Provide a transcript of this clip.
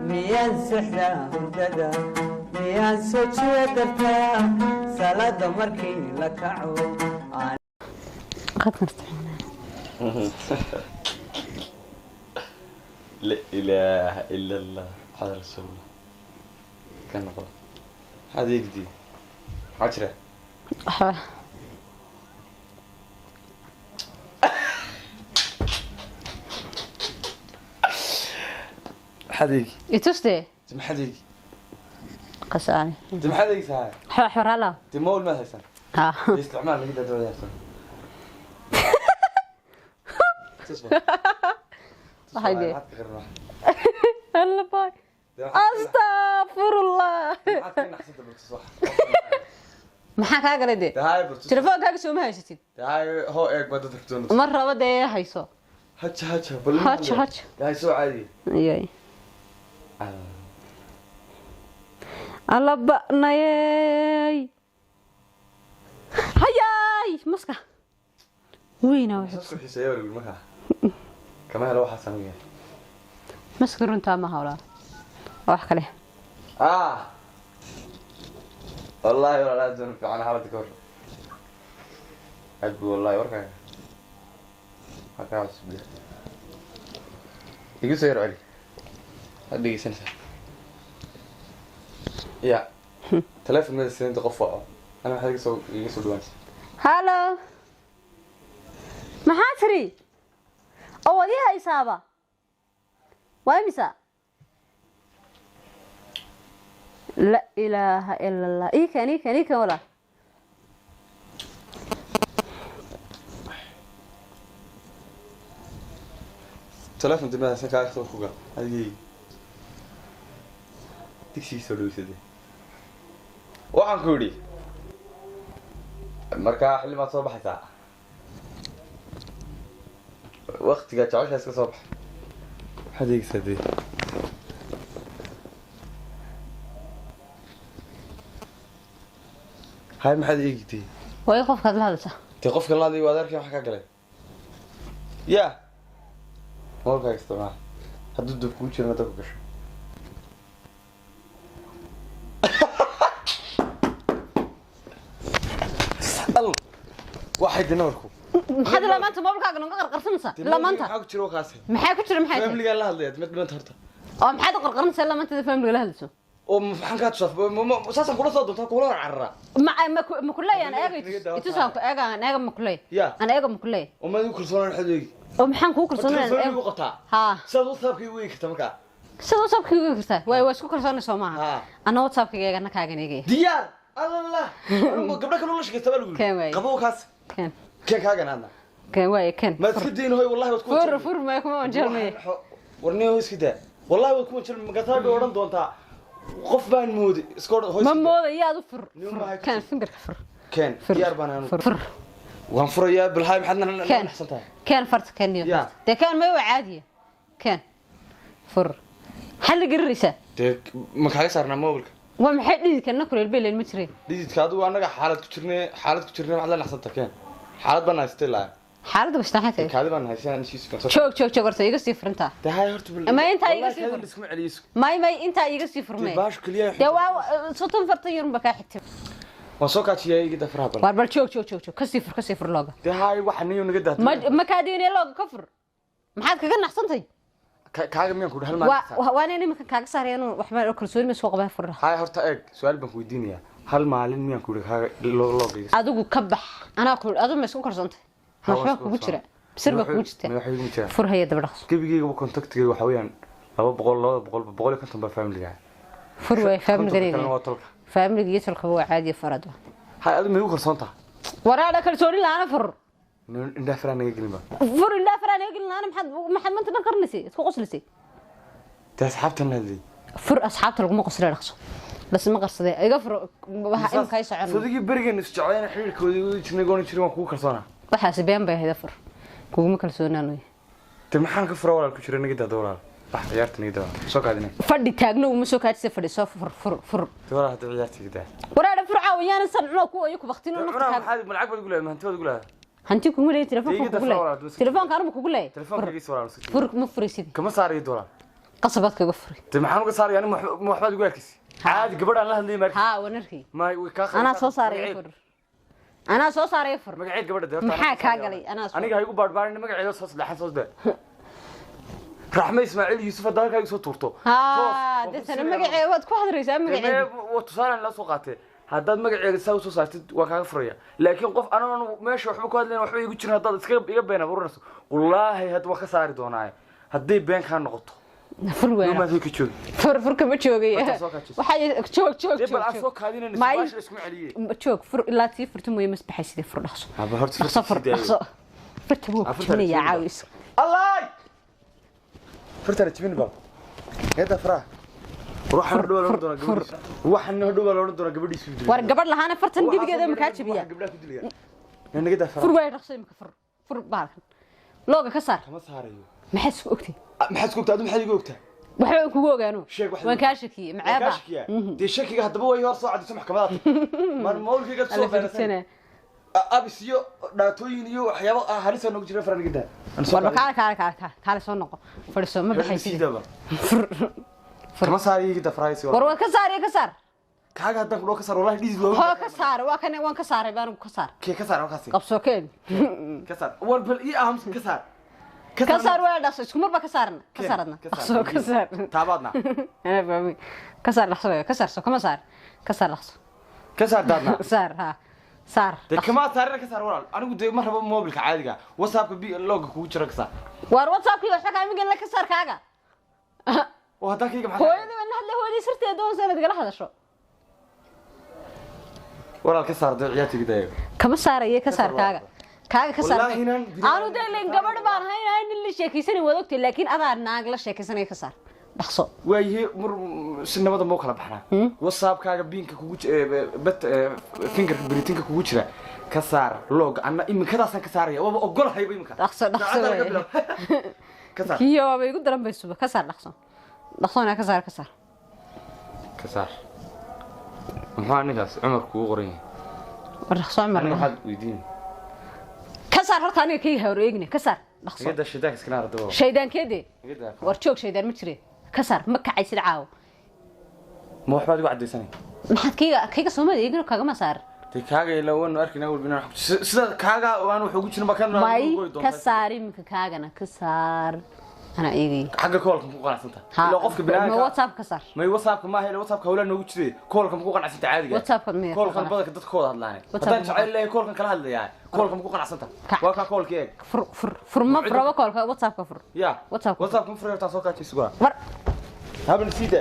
ميان سحرة هددا ميان سوتشي درتا سالاد مركي لكعو قد نستحمل. لا إله إلا الله هذا رسول الله كان غلط هذه جديد 10 حديقي يتوستي تم حديقي قساني تم حديقي ساعة حوار هلا تمول ما هيسن ها استعمال نقدر دولة هيسن تصبر هايدي هلا باي استغفر الله maxaa ka galay telefoonka soo ma haysid tahay hoo eeg bad dadka mar rabada ay hayso haja haja tahay soo caadi ayay alla banayay hayay maska weyna waxa ku xiiseeyo markaa kama helo waxa sameeyay maska runta ma hawla wax kale والله ولا لازم في عنا حالتك ور أقول والله وركا هكذا سبلي يجي سير علي هدي سنة يا تلفون من السنين تقفوا أنا محتاج يسوي دوانس هلا محاتري أوليها إصابة وامسا لا إله إلا الله إيه كان ولا تلفون تبع سكاك توقع هذه تكسي سولوسيدي waxaan ku yiri marka xilli ma soo baxaysaa waqtiga jacayl iska soo bax hadiga sadii هاي ما حد يجي ويقف هذا هذا تقف كل هذا يوادر كيف حكى قلي يا مالك استمع هدد بكوتش ما تبقاش الله واحد نوركم هذا لما انت ما بقى نقدر قرصنسا لما انت maxaa ku jiro kaasi maxay ku jiro maxay family la hadlayad mid mid horta oo maxay qarqarnaysa lama inta family la hadlayso oo maxaan ka tusaf saasan kula soo doontaa kula carra ma kulay ana eega itusaan ku eega ana eega ma kulay ana eega ma kulay oo ma ku kalsoonaan xadeegi oo maxaan ku kalsoonaan eega u qataa ha sida whatsappkii weey kartaa marka sida whatsappkii weey kartaa way isku kalsoonayso maaha ana whatsappkii eega nakaagan eegay diyaar allah gabdha kale la shaqeystaa lagu qabo kaas kan kaagan adna كان واي كان ما تكدين هاي والله وتكون فر ما يكون جرمي ورني هو اسكده والله وتكون جرم مقطع دوران دونتا قف بان مود اسكور هو ما مود يا فر كان فنجر فر كان ديار بان فر وان فر يا بالهاي محدنا احسنتها كان فرت كان يوم ده كان ما هو عادي كان فر حل قريسه ما كاga saarna mobilka waa maxay dhididkana kuleel beel ilmitri dhididka adu anaga xaalad ku jirnay macdan axsanta keen xaalad bana istilaa xaalada bastaxatay kaadi baan haysan shiiskan joog horta iga sii furanta tahay horta ma inta iga sii fur isku celiyo may inta iga sii furmay baash kaliya waa soton farta yar ma ka xigtay waa soo kaajiyay iga dafraa bal war joog ka sii fur looga tahay waxa niyo naga daatay ma ka diinay looga ka fur maxaad kaga naxsantay kaaga miyaan ku hal ma waa inay nimanka kaaga saareen waxba kalsooni ma soo qabaan fur hay horta eeg su'aal baan ku weydiinaya hal maalin miyaan ku kaaga looga adigu ka bax ana ku adigu ma isku karsantay waxba kugu jira bisir ba kugu jirta fur hay'ad dabdhaqs gabigeyga contactiga waxa weeyaan 200 konton ba family-ga fur way family-ga iyo tolka waa caadi farad hay adigu ma igu karsanta waraada kalsooni laana fur inda faranaga gelin ba fur inda faranaga gelin laana maxad manta dhan qarnaysi isku qoslisay ta asxaabtana hadii fur asxaabta lagu ma qosla dhaqso بس ما قصدي iga fur waxa in kay socon fudigi barigan isjacayna xiriirkoodii u jirnay goon jiray waan kugu kalsoona waxa been bay hayda fur kugu ma kalsoonaanay te maxaan ka furo walaal ku jiray naga dad walaal wax ciyaarta naga dad soo kaadinay fadhi taagno uma soo kaadisay fadhi soo fur walaal hada ciyaarta gida waraada fur caawiyaan sanno ku ay ku waqtino nafta maxaad malcab wad gulaa maanta wad gulaa hanti kuma leeyahay telefoonka Diga kugu dafra walaal, leeyahay duu iska telefoonka anigu kugu leeyahay telefoonkagiisa walaal fur ma furisid kama saarayo doolaa qasabad kaga furi de maxaan uga saaraya ani ma waxbaad ugu arkaysi caadi gabadhaan la hadlayay markii ها ونركي ma way ka أنا soo saaray fur أنا soo saaray fur magaceed gabadha de maxaa kaa galay anaa aniga hay ugu baarbaarin magaceeda soo saddexan soo daa raxme ismaaciil yuusuf dalka ay soo tuurto ها dadana magaceeda waad ku hadraysaa magaceeda waa tusaalan la soo qaatay haddaad magaceeda saa soo saartid waa kaaga furaya laakiin qof anaan meesha waxba ku hadlayna waxba igu jirin haddaad iska iga been abuuranayso wallaahi had waa ka saari doonaa haddii been kaa noqoto fur weyn ma ka joog fur kama joogay joog joog bal asoo kaadinayna su'aasha isku celiyay joog fur ilaa tii furtu mooy masbaxay sidii fur dhaxso haba horta dhaxso fur dhaxso furtu buu jibinaya caawis الله فرتنا تبين باب هذا فراه روح هدوء لون دونا قبل روح هدوء لون دونا قبل يسوي war gabadh lahaana fartan dibigeeda ma ka jabiya قبلها كدليا يعني كده فراه fur way dhaqsay ma ka fur baalkan looga ka saar كما صاريو maxaad isku ogtay ما حد كنت ادم حد يقولك waxba kugu ogaano sheeg wax waan ka shakiyay macaaba دي شكيga hadaba way hor soo cadisay maxkamada man mawlkiga soo faa'iideysana abisiyo dhaatooyin iyo waxyaabo halis aan ugu jiray faraniga war kaala soo noqo fadhiso ma baxaysid kama saari gida faraaysi war ka saar kaaga hadan ku ka saar wallahi dhis loo ha ka saar waa kan waan ka saaray baan ka saar ka saar wakaasi qabso keen ka saar war bal ii aham ka saar ka saar waa dhaas isku marba ka saarna ka saaradna qabso ka saar taabadna ana fahmi ka saar dhaxso ka saar kama saar ka saar dhaxso ka saar dadna saar ha saar de kama saarina ka saar walaal anigu de ma rabo mobilka caadiga whatsappka bi log ku jira ka saar war whatsappki waxa ka amigan la ka saar kaaga oo hadan kayga maxaa hooyada wana hadla hooyada sirteeda doon sanad gala hadasho walaal ka saar de ciyaartiga dayo kama saaraye ka saar kaaga ka saar aanu deeleen gabadh baan hayn in la sheekaysan wada ogtay laakiin adaa naag la sheekaysanay ka saar dhaxso waayahay sinimada moo kala baxnaa whatsappkaaga biinka kugu bet finger britinka kugu jira ka saar log anna iminkadaas ka saaraya waba ogolahay iminka dhaxso ka saar kiyo way igu daran baysuba ka saar dhaxsona ka saar ka saar maxaa ninkaas Umar kugu qoran yahay war dhaxso Umar waxaad weydiin ka saar horta aniga kii hore eegni ka saar dhaxso iyada shidaak iskana ardo shaydaankeedii war joog shaydaan ma jireen ka saar ma kacay sida caaw ma waxbaad ugu cadeysanay maxaad kiiga Soomaaliya igna kaga ma saar te kaaga ila wan arkina walbina sida kaaga waan wax ugu jirin bakan may ka saari minka kaagana ka saar ana eegi xagga koolka ku qanacsanta ila qofka bilaanka ma WhatsApp ka saar may WhatsAppka ma helo WhatsAppka hawla noogu jiray koolka ku qanacsanta caadiga WhatsApp ma koolka badalka dadkooda hadlaanay hadan jacayl leeyahay koolkan kala hadlayaa koolka ku qanacsanta waa ka koolka eeg fur ma furaba koolka WhatsApp ka fur ya WhatsApp ma furayta soo ka jisgo war haben sida